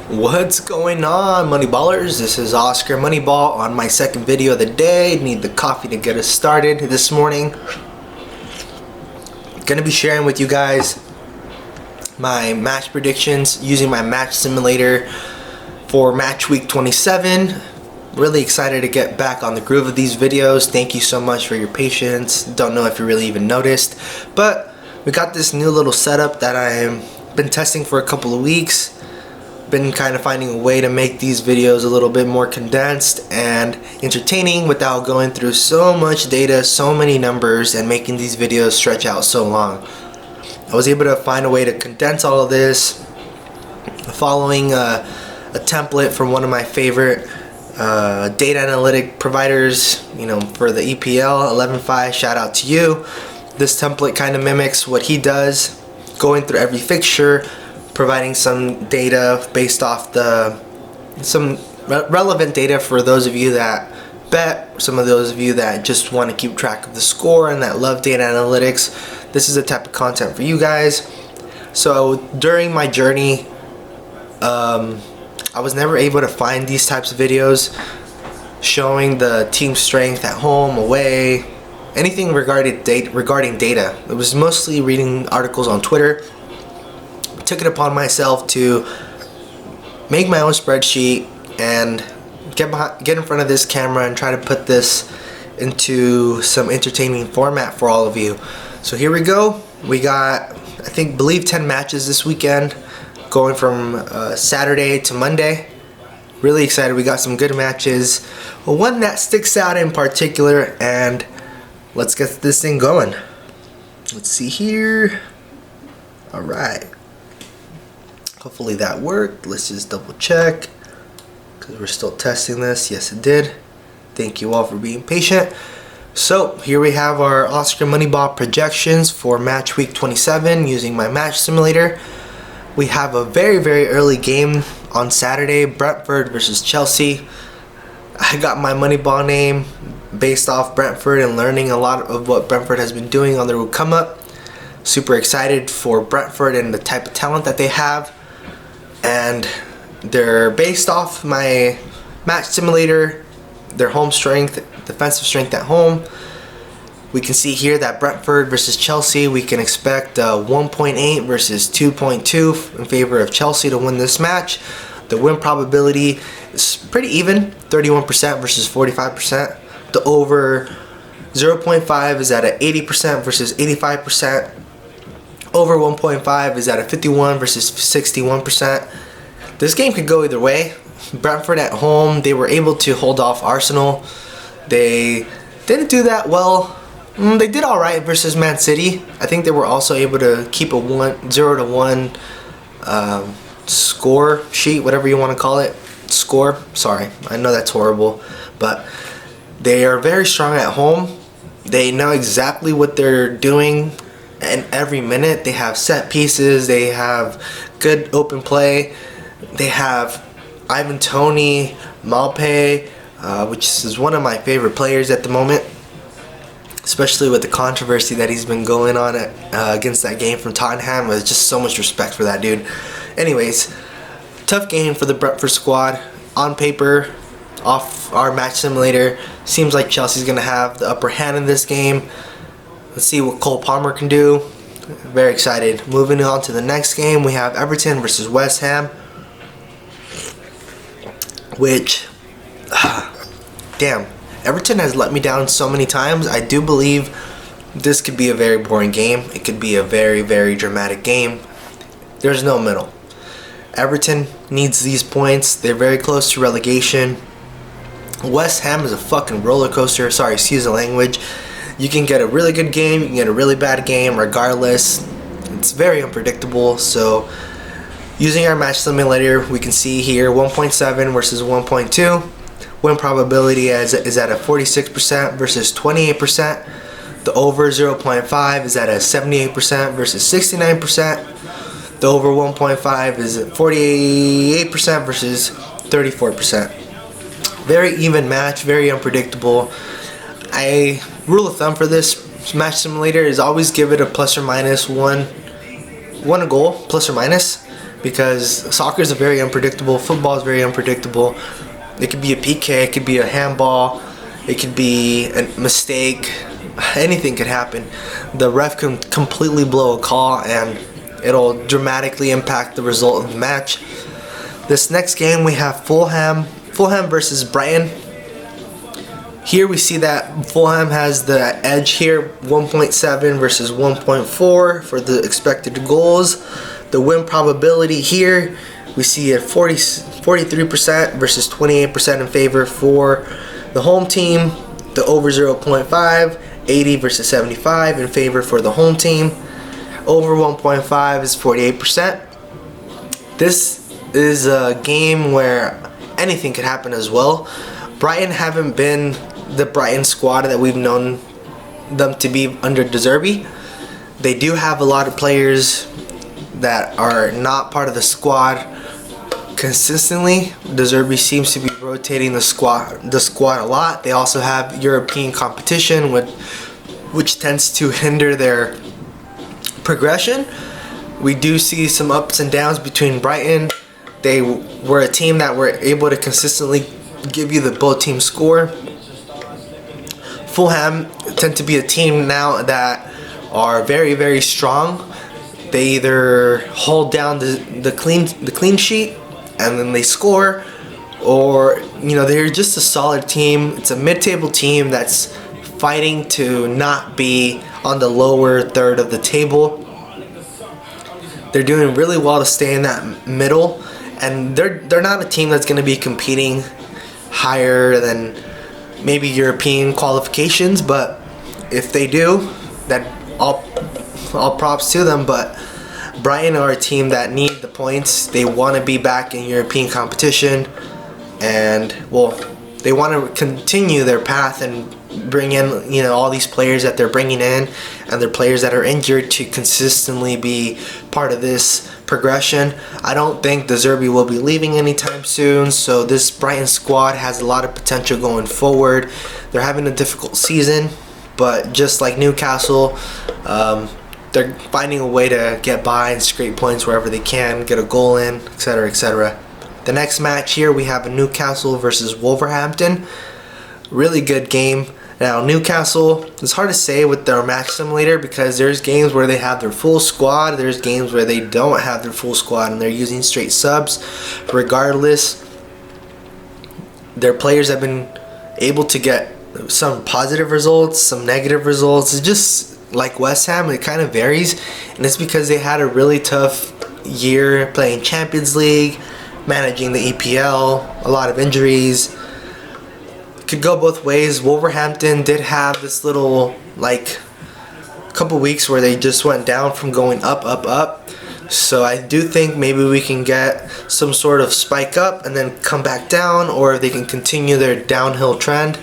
What's going on, money ballers? This is Oscar Moneyball on my second video of the day. Need the coffee to get us started this morning. Gonna be sharing with you guys my match predictions using my match simulator for Matchweek 27. Really excited to get back on the groove of these videos. Thank you so much for your patience. Don't know if you really even noticed, but we got this new little setup that I've been testing for a couple of weeks. Been kind of finding a way to make these videos a little bit more condensed and entertaining without going through so much data, so many numbers, and making these videos stretch out so long. I was able to find a way to condense all of this following a template from one of my favorite data analytic providers, for the EPL 11.5. Shout out to you. This template kind of mimics what he does, going through every fixture, providing some data based off some relevant data for those of you that bet, some of those of you that just want to keep track of the score and that love data analytics. This is the type of content for you guys. So during my journey, I was never able to find these types of videos showing the team strength at home, away, anything regarding data. It was mostly reading articles on Twitter. Took it upon myself to make my own spreadsheet and get in front of this camera and try to put this into some entertaining format for all of you. So here we go. We got, believe 10 matches this weekend, going from Saturday to Monday. Really excited. We got some good matches. One that sticks out in particular, and let's get this thing going. Let's see here. All right. Hopefully that worked. Let's just double check because we're still testing this. Yes, it did. Thank you all for being patient. So here we have our Oscar Moneyball projections for match week 27 using my match simulator. We have a very, very early game on Saturday, Brentford versus Chelsea. I got my Moneyball name based off Brentford and learning a lot of what Brentford has been doing on their come up. Super excited for Brentford and the type of talent that they have. And they're based off my match simulator, their home strength, defensive strength at home. We can see here that Brentford versus Chelsea, we can expect 1.8 versus 2.2 in favor of Chelsea to win this match. The win probability is pretty even, 31% versus 45%. The over 0.5 is at an 80% versus 85%. Over 1.5 is at a 51 versus 61%. This game could go either way. Brentford at home, they were able to hold off Arsenal. They didn't do that well. They did all right versus Man City. I think they were also able to keep a 0-1 score sheet, whatever you want to call it. Score. Sorry, I know that's horrible, but they are very strong at home. They know exactly what they're doing. And every minute they have set pieces, they have good open play, they have Ivan Toney, Malpe, which is one of my favorite players at the moment, especially with the controversy that he's been going on against that game from Tottenham. There's just so much respect for that dude. Anyways, tough game for the Brentford squad. On paper, off our match simulator, seems like Chelsea's going to have the upper hand in this game. Let's see what Cole Palmer can do. Very excited. Moving on to the next game, we have Everton versus West Ham. Which, damn, Everton has let me down so many times. I do believe this could be a very boring game. It could be a very, very dramatic game. There's no middle. Everton needs these points. They're very close to relegation. West Ham is a fucking roller coaster. Sorry, excuse the language. You can get a really good game, you can get a really bad game, regardless. It's very unpredictable. So using our match simulator, we can see here 1.7 versus 1.2. Win probability is at a 46% versus 28%. The over 0.5 is at a 78% versus 69%. The over 1.5 is at 48% versus 34%. Very even match, very unpredictable. Rule of thumb for this match simulator is always give it a plus or minus one goal, plus or minus. because soccer is very unpredictable. Football is very unpredictable. It could be a PK, it could be a handball, it could be a mistake. Anything could happen. The ref can completely blow a call and it'll dramatically impact the result of the match. This next game we have Fulham versus Brighton. Here we see that Fulham has the edge here, 1.7 versus 1.4 for the expected goals. The win probability here, we see at 43% versus 28% in favor for the home team. The over 0.5, 80 versus 75 in favor for the home team. Over 1.5 is 48%. This is a game where anything could happen as well. Brighton haven't been the Brighton squad that we've known them to be under De Zerbi. They do have a lot of players that are not part of the squad consistently. De Zerbi seems to be rotating the squad a lot. They also have European competition, which tends to hinder their progression. We do see some ups and downs between Brighton. They were a team that were able to consistently give you the both team score. Fulham tend to be a team now that are very, very strong. They either hold down the clean sheet and then they score, or they're just a solid team. It's a mid-table team that's fighting to not be on the lower third of the table. They're doing really well to stay in that middle, and they're not a team that's going to be competing higher than maybe European qualifications, but if they do, that all props to them. But Brighton are a team that need the points. They want to be back in European competition, and they want to continue their path and bring in all these players that they're bringing in, and their players that are injured, to consistently be part of this progression. I don't think De Zerbi will be leaving anytime soon, so this Brighton squad has a lot of potential going forward. They're having a difficult season, but just like Newcastle, they're finding a way to get by and scrape points wherever they can, get a goal in, etc., etc. The next match here, we have Newcastle versus Wolverhampton. Really good game. Now, Newcastle, it's hard to say with their match simulator because there's games where they have their full squad, there's games where they don't have their full squad and they're using straight subs. Regardless, their players have been able to get some positive results, some negative results. It's just like West Ham, it kind of varies, and it's because they had a really tough year playing Champions League, managing the EPL, a lot of injuries. Could go both ways. Wolverhampton did have this little couple weeks where they just went down from going up. So I do think maybe we can get some sort of spike up and then come back down, or they can continue their downhill trend.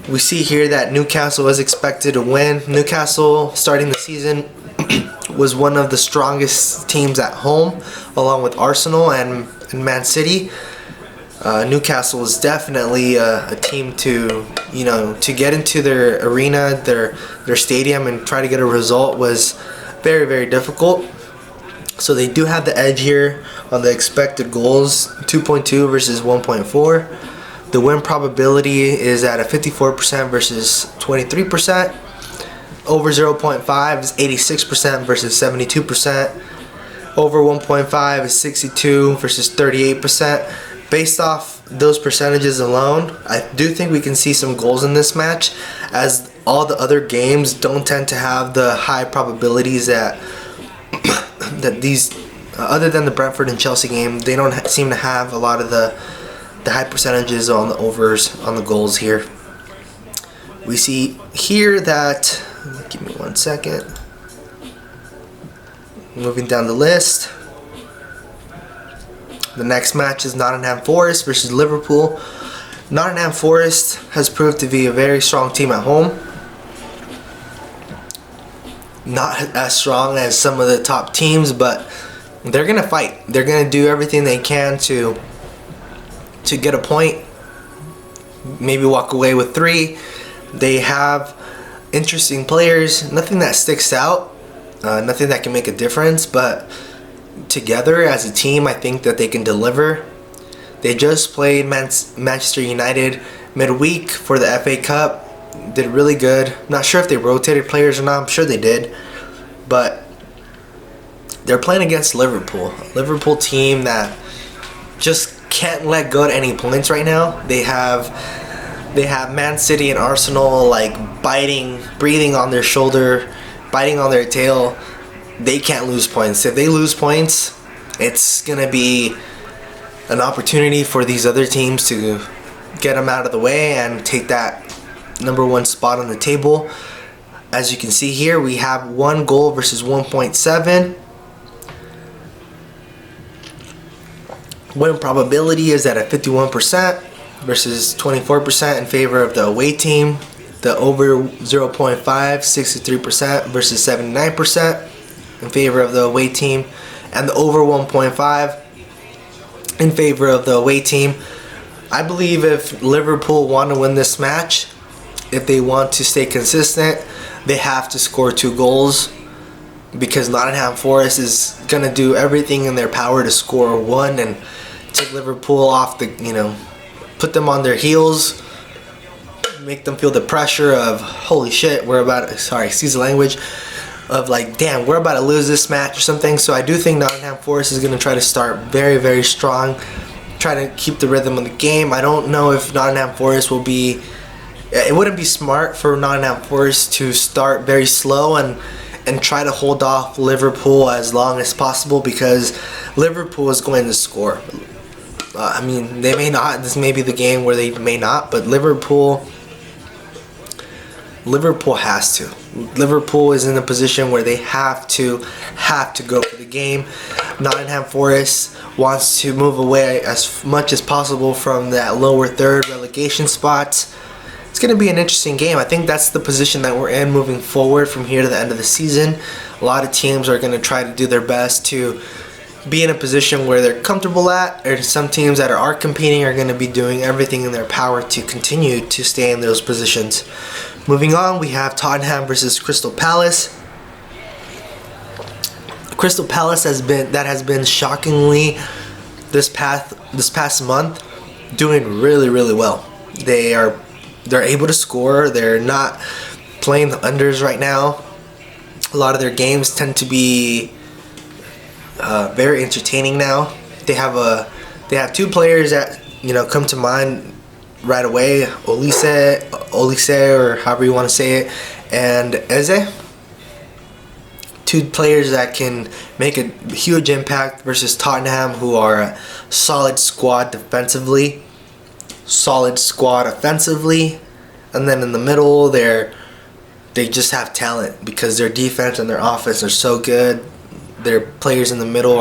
We see here that Newcastle is expected to win. Newcastle, starting the season, was one of the strongest teams at home, along with Arsenal and Man City. Newcastle is definitely a team to get into their arena, their stadium, and try to get a result was very, very difficult. So they do have the edge here on the expected goals, 2.2 versus 1.4. The win probability is at a 54% versus 23%. Over 0.5 is 86% versus 72%. Over 1.5 is 62 versus 38%. Based off those percentages alone, I do think we can see some goals in this match, as all the other games don't tend to have the high probabilities that these, other than the Brentford and Chelsea game, they don't seem to have a lot of the high percentages on the overs on the goals here. We see here that, give me 1 second, moving down the list. The next match is Nottingham Forest versus Liverpool. Nottingham Forest has proved to be a very strong team at home. Not as strong as some of the top teams, but they're going to fight. They're going to do everything they can to get a point, maybe walk away with 3. They have interesting players, nothing that sticks out, nothing that can make a difference, but together as a team. I think that they can deliver. They just played Manchester United midweek for the FA Cup. Did really good. Not sure if they rotated players or not. I'm sure they did. But they're playing against Liverpool. Liverpool team that just can't let go of any points right now. They have Man City and Arsenal like breathing on their shoulder, biting on their tail. They can't lose points. If they lose points, it's going to be an opportunity for these other teams to get them out of the way and take that #1 spot on the table. As you can see here, we have 1 goal versus 1.7. Win probability is at a 51% versus 24% in favor of the away team. The over 0.5, 63% versus 79% in favor of the away team. And the over 1.5 in favor of the away team. I believe if Liverpool want to win this match, if they want to stay consistent, they have to score 2 goals, because Nottingham Forrest is going to do everything in their power to score 1 and take Liverpool off the, put them on their heels, make them feel the pressure of, holy shit, excuse the language, of like, damn, we're about to lose this match or something. So I do think Nottingham Forest is going to try to start very, very strong, try to keep the rhythm of the game. I don't know if Nottingham Forest will be, it wouldn't be smart for Nottingham Forest to start very slow and try to hold off Liverpool as long as possible, because Liverpool is going to score. They may not. This may be the game where they may not, but Liverpool has to. Liverpool is in a position where they have to go for the game. Nottingham Forest wants to move away as much as possible from that lower third relegation spots. It's going to be an interesting game. I think that's the position that we're in moving forward from here to the end of the season. A lot of teams are going to try to do their best to be in a position where they're comfortable at, or some teams that are competing are going to be doing everything in their power to continue to stay in those positions. Moving on, we have Tottenham versus Crystal Palace. Crystal Palace has been shockingly this past month doing really, really well. They're able to score. They're not playing the unders right now. A lot of their games tend to be very entertaining now. They have 2 players that come to mind right away: Olise, or however you want to say it, and Eze. 2 players that can make a huge impact versus Tottenham, who are a solid squad defensively, and then in the middle they just have talent because their defense and their offense are so good. Their players in the middle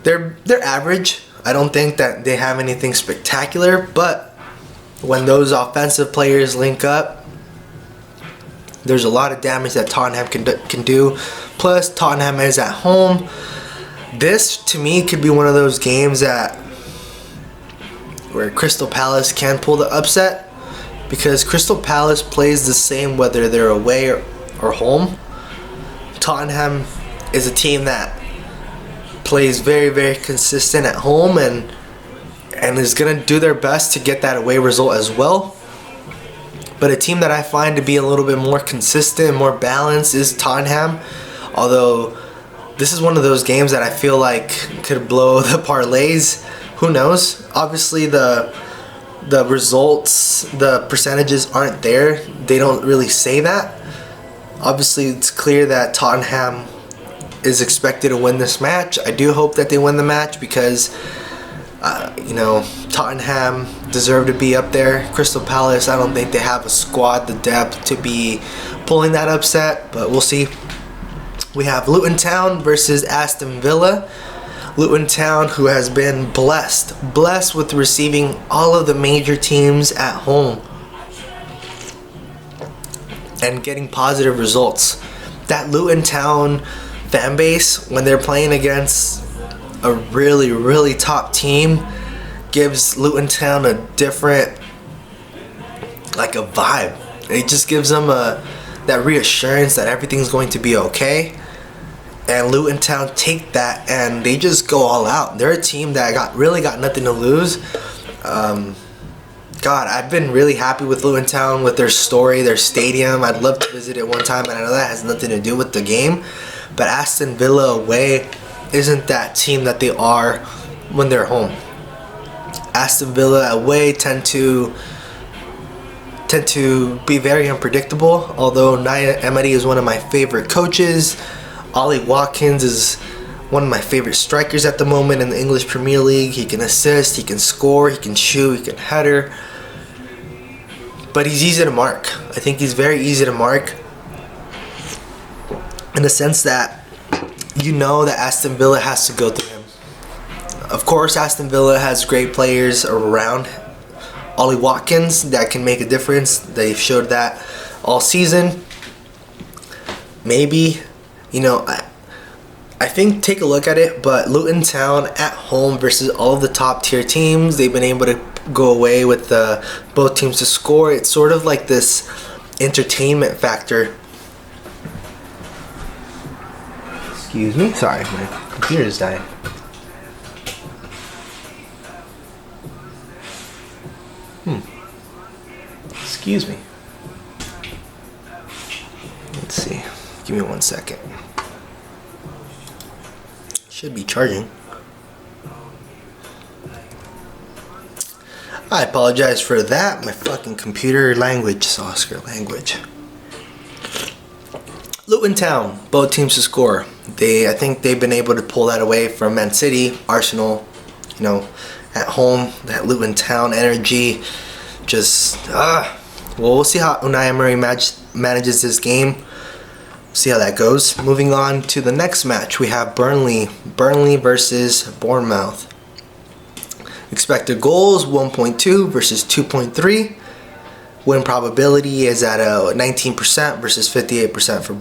they're average. I don't think that they have anything spectacular, but when those offensive players link up, there's a lot of damage that Tottenham can do. Plus, Tottenham is at home. This, to me, could be one of those games where Crystal Palace can pull the upset, because Crystal Palace plays the same whether they're away or home. Tottenham is a team that plays very, very consistent at home and is going to do their best to get that away result as well. But a team that I find to be a little bit more consistent, more balanced, is Tottenham. Although this is one of those games that I feel like could blow the parlays. Who knows? Obviously the results, the percentages aren't there. They don't really say that. Obviously it's clear that Tottenham is expected to win this match. I do hope that they win the match, because Tottenham deserve to be up there. Crystal Palace, I don't think they have a squad, the depth to be pulling that upset, but we'll see. We have Luton Town versus Aston Villa. Luton Town, who has been blessed with receiving all of the major teams at home and getting positive results. That Luton Town fan base, when they're playing against a really, really top team, gives Luton Town a different, a vibe. It just gives them that reassurance that everything's going to be okay. and Luton Town take that and they just go all out. They're a team that really got nothing to lose. God, I've been really happy with Luton Town, with their story, their stadium. I'd love to visit it one time, and I know that has nothing to do with the game. But Aston Villa away isn't that team that they are when they're home. Aston Villa away tend to be very unpredictable. Although Naya Emery is one of my favorite coaches, Ollie Watkins is one of my favorite strikers at the moment in the English Premier League. He can assist, he can score, he can shoot, he can header. But he's easy to mark. I think he's very easy to mark in the sense that you know that Aston Villa has to go through him. Of course, Aston Villa has great players around Ollie Watkins that can make a difference. They've showed that all season. Maybe, I think take a look at it, but Luton Town at home versus all of the top tier teams, they've been able to go away with both teams to score. It's sort of like this entertainment factor. Excuse me, sorry, my computer's dying. Excuse me. Let's see. Give me 1 second. Should be charging. I apologize for that. My fucking computer language is Oscar language. Luton Town, both teams to score. I think they've been able to pull that away from Man City, Arsenal. At home, that Luton Town energy. Well, we'll see how Unai Emery manages this game. See how that goes. Moving on to the next match, we have Burnley versus Bournemouth. Expected goals 1.2 versus 2.3. Win probability is at 19% versus 58%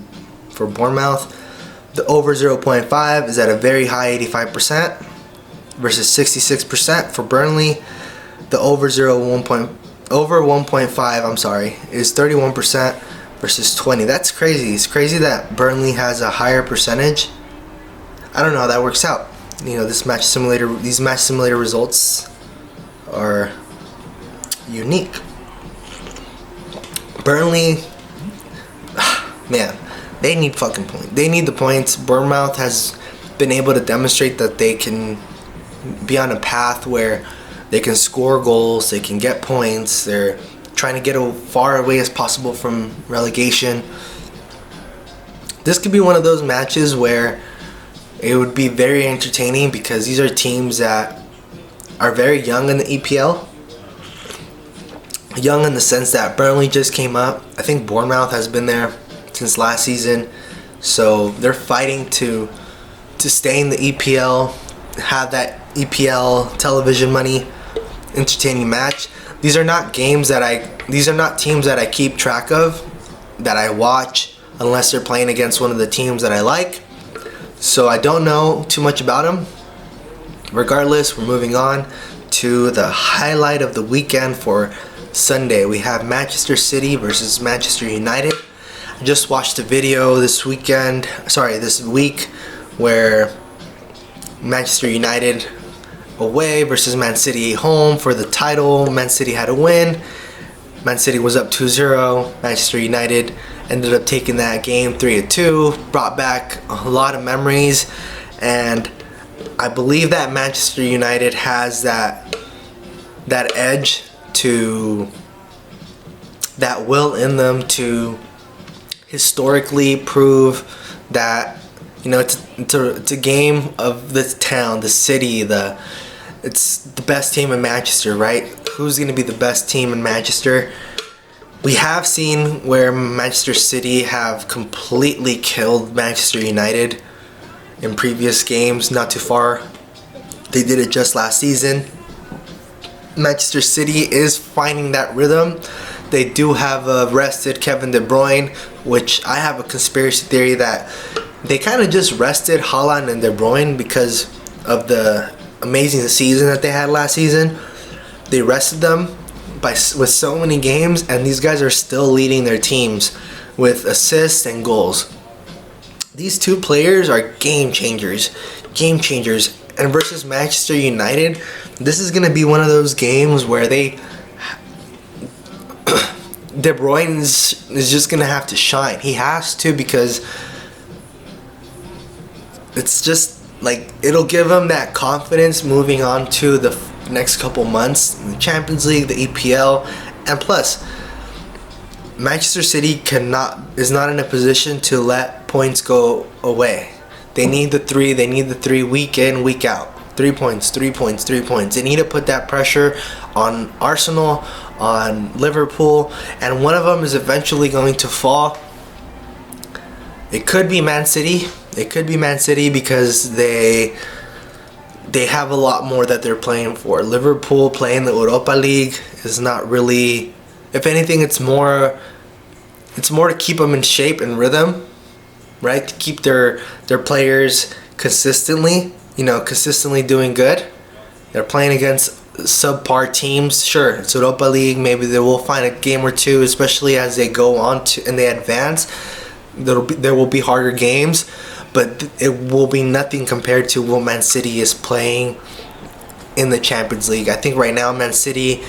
for Bournemouth. The over 0.5 is at a very high 85% versus 66% for Burnley. The over 1.5 is 31% versus 20. That's crazy. It's crazy that Burnley has a higher percentage. I don't know how that works out. These match simulator results are unique. Burnley, man, they need fucking points. They need the points. Bournemouth has been able to demonstrate that they can be on a path where they can score goals, they can get points. They're trying to get as far away as possible from relegation. This could be one of those matches where it would be very entertaining because these are teams that are very young in the EPL. Young in the sense that Burnley just came up. I think Bournemouth has been there since last season. So they're fighting to stay in the EPL, have that EPL television money, entertaining match. These are not teams that I keep track of, that I watch unless they're playing against one of the teams that I like. So I don't know too much about them. Regardless, we're moving on to the highlight of the weekend for Sunday. We have Manchester City versus Manchester United. I just watched a video this week where Manchester United away versus Man City home for the title. Man City had a win. Man City was up 2-0. Manchester United ended up taking that game 3-2. Brought back a lot of memories, and I believe that Manchester United has that edge, that will in them to historically prove that it's a game of the town, the city, it's the best team in Manchester, right? Who's going to be the best team in Manchester? We have seen where Manchester City have completely killed Manchester United in previous games, not too far. They did it just last season. Manchester City is finding that rhythm. They do have rested Kevin De Bruyne, which I have a conspiracy theory that they kind of just rested Haaland and De Bruyne because of the amazing season that they had last season. They rested them with so many games, and these guys are still leading their teams with assists and goals. These two players are game changers. Game changers. And versus Manchester United, this is going to be one of those games where De Bruyne is just going to have to shine. He has to, because it's just like, it'll give him that confidence moving on to the next couple months, the Champions League, the EPL, and plus Manchester City is not in a position to let points go away. They need the three. They need the three week in, week out. 3 points, 3 points, 3 points. They need to put that pressure on Arsenal, on Liverpool, and one of them is eventually going to fall. It could be Man City. It could be Man City, because they have a lot more that they're playing for. Liverpool playing the Europa League is not really. If anything, it's more to keep them in shape and rhythm, right? To keep their players consistently doing good. They're playing against subpar teams. Sure, it's Europa League. Maybe they will find a game or two, especially as they go on and they advance. There will be harder games, but it will be nothing compared to what Man City is playing in the Champions League. I think right now Man City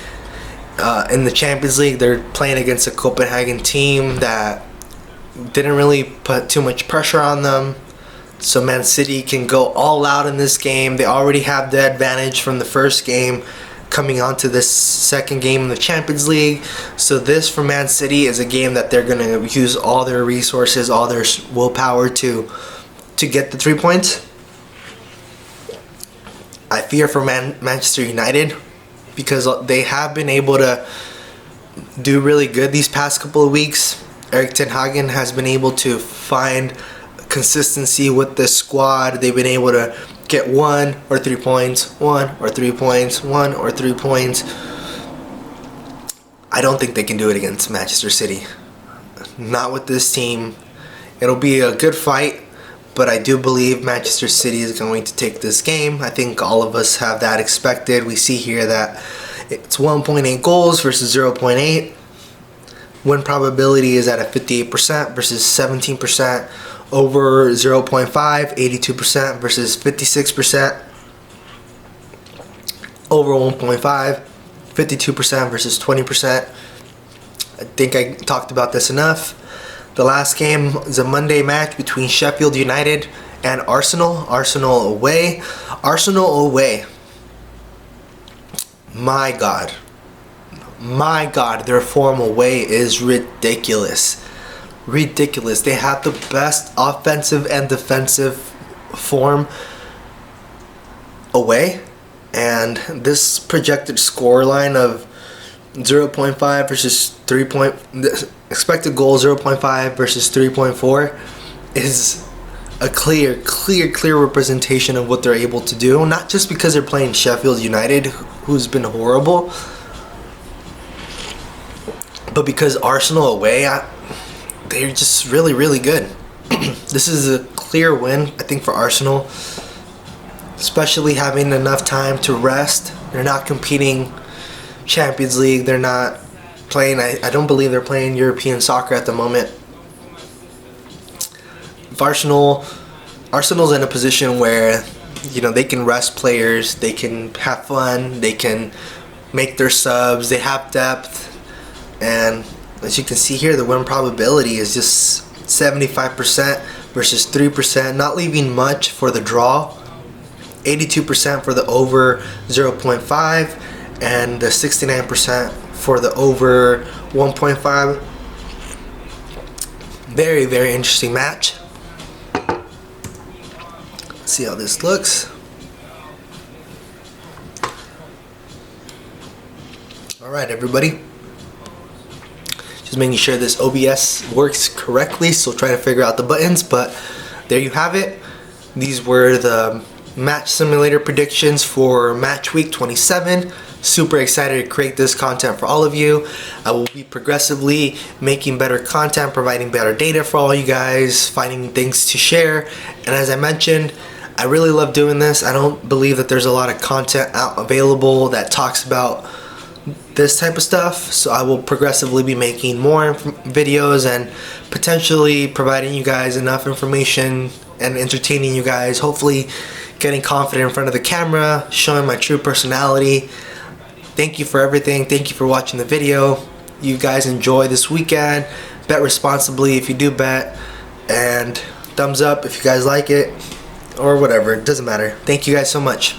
in the Champions League, they're playing against a Copenhagen team that didn't really put too much pressure on them. So Man City can go all out in this game. They already have the advantage from the first game coming on to this second game in the Champions League. So this, for Man City, is a game that they're going to use all their resources, all their willpower to get the 3 points. I fear for Manchester United, because they have been able to do really good these past couple of weeks. Erik ten Hag has been able to find consistency with this squad. They've been able to get 1 or 3 points, 1 or 3 points, 1 or 3 points. I don't think they can do it against Manchester City. Not with this team. It'll be a good fight, but I do believe Manchester City is going to take this game. I think all of us have that expected. We see here that it's 1.8 goals versus 0.8. Win probability is at a 58% versus 17%. Over 0.5, 82% versus 56%. Over 1.5, 52% versus 20%. I think I talked about this enough. The last game is a Monday match between Sheffield United and Arsenal. Arsenal away. Arsenal away. My God, their form away is ridiculous. Ridiculous. They have the best offensive and defensive form away, and this projected scoreline of 0.5 versus 3 point, expected goal 0.5 versus 3.4 is a clear representation of what they're able to do. Not just because they're playing Sheffield United, who's been horrible, but because Arsenal away, they're just really good. This is a clear win, I think, for Arsenal, especially having enough time to rest. They're not competing Champions League. They're not playing, I don't believe they're playing European soccer at the moment. If Arsenal's in a position where, they can rest players, they can have fun, they can make their subs, they have depth, and as you can see here, the win probability is just 75% versus 3%, not leaving much for the draw. 82% for the over 0.5 and the 69% for the over 1.5. Very interesting match. Let's see how this looks. Alright, everybody. Just making sure this OBS works correctly, still trying to figure out the buttons, but there you have it. These were the match simulator predictions for Matchweek 27. Super excited to create this content for all of you. I will be progressively making better content, providing better data for all you guys, finding things to share. And as I mentioned, I really love doing this. I don't believe that there's a lot of content out available that talks about this type of stuff, so I will progressively be making more videos and potentially providing you guys enough information and entertaining you guys, hopefully getting confident in front of the camera, showing my true personality. Thank you for everything. Thank you for watching the video. You guys enjoy this weekend. Bet responsibly if you do bet, and thumbs up if you guys like it, or whatever, it doesn't matter. Thank you guys so much.